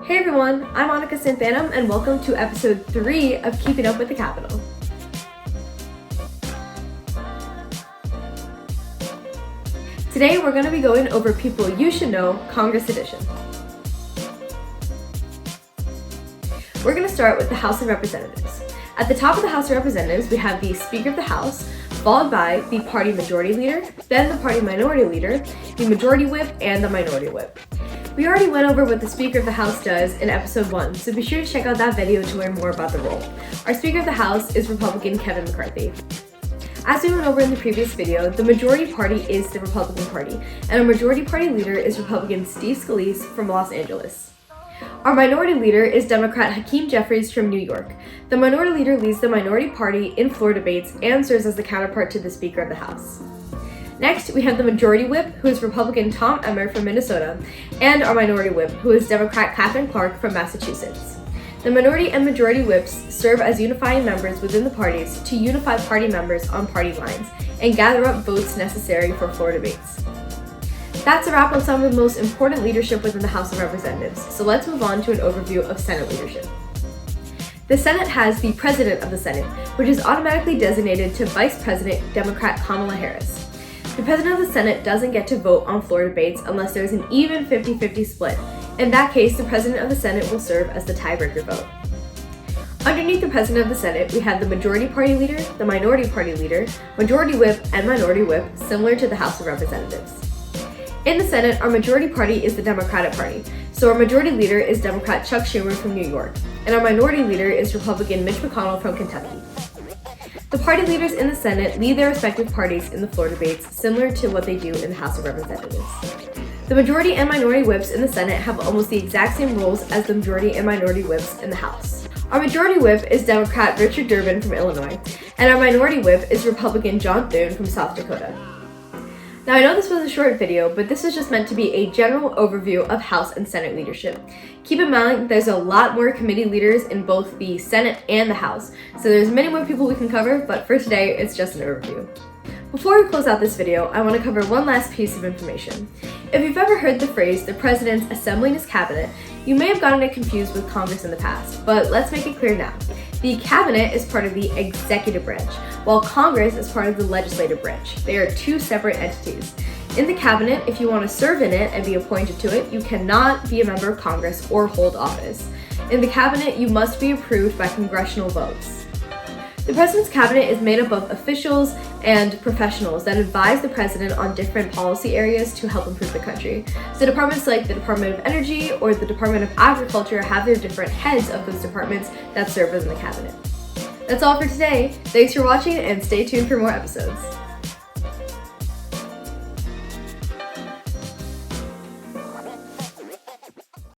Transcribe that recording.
Hey everyone, I'm Monica Santhanum and welcome to episode 3 of Keeping Up with the Capitol. Today we're going to be going over people you should know, Congress edition. We're going to start with the House of Representatives. At the top of the House of Representatives, we have the Speaker of the House, followed by the Party Majority Leader, then the Party Minority Leader, the Majority Whip, and the Minority Whip. We already went over what the Speaker of the House does in episode 1, so be sure to check out that video to learn more about the role. Our Speaker of the House is Republican Kevin McCarthy. As we went over in the previous video, the majority party is the Republican Party, and our majority party leader is Republican Steve Scalise from Los Angeles. Our minority leader is Democrat Hakeem Jeffries from New York. The minority leader leads the minority party in floor debates and serves as the counterpart to the Speaker of the House. Next, we have the Majority Whip, who is Republican Tom Emmer from Minnesota, and our Minority Whip, who is Democrat Katherine Clark from Massachusetts. The Minority and Majority Whips serve as unifying members within the parties to unify party members on party lines and gather up votes necessary for floor debates. That's a wrap on some of the most important leadership within the House of Representatives, so let's move on to an overview of Senate leadership. The Senate has the President of the Senate, which is automatically designated to Vice President Democrat Kamala Harris. The President of the Senate doesn't get to vote on floor debates unless there's an even 50-50 split. In that case, the President of the Senate will serve as the tiebreaker vote. Underneath the President of the Senate, we have the Majority Party Leader, the Minority Party Leader, Majority Whip, and Minority Whip, similar to the House of Representatives. In the Senate, our majority party is the Democratic Party, so our majority leader is Democrat Chuck Schumer from New York, and our minority leader is Republican Mitch McConnell from Kentucky. The party leaders in the Senate lead their respective parties in the floor debates, similar to what they do in the House of Representatives. The majority and minority whips in the Senate have almost the exact same roles as the majority and minority whips in the House. Our majority whip is Democrat Richard Durbin from Illinois, and our minority whip is Republican John Thune from South Dakota. Now, I know this was a short video, but this was just meant to be a general overview of House and Senate leadership. Keep in mind, there's a lot more committee leaders in both the Senate and the House, so there's many more people we can cover, but for today, it's just an overview. Before we close out this video, I want to cover one last piece of information. If you've ever heard the phrase, the president's assembling his cabinet, you may have gotten it confused with Congress in the past, but let's make it clear now. The cabinet is part of the executive branch, while Congress is part of the legislative branch. They are two separate entities. In the cabinet, if you want to serve in it and be appointed to it, you cannot be a member of Congress or hold office. In the cabinet, you must be approved by congressional votes. The president's cabinet is made up of officials and professionals that advise the president on different policy areas to help improve the country. So departments like the Department of Energy or the Department of Agriculture have their different heads of those departments that serve within the cabinet. That's all for today. Thanks for watching and stay tuned for more episodes.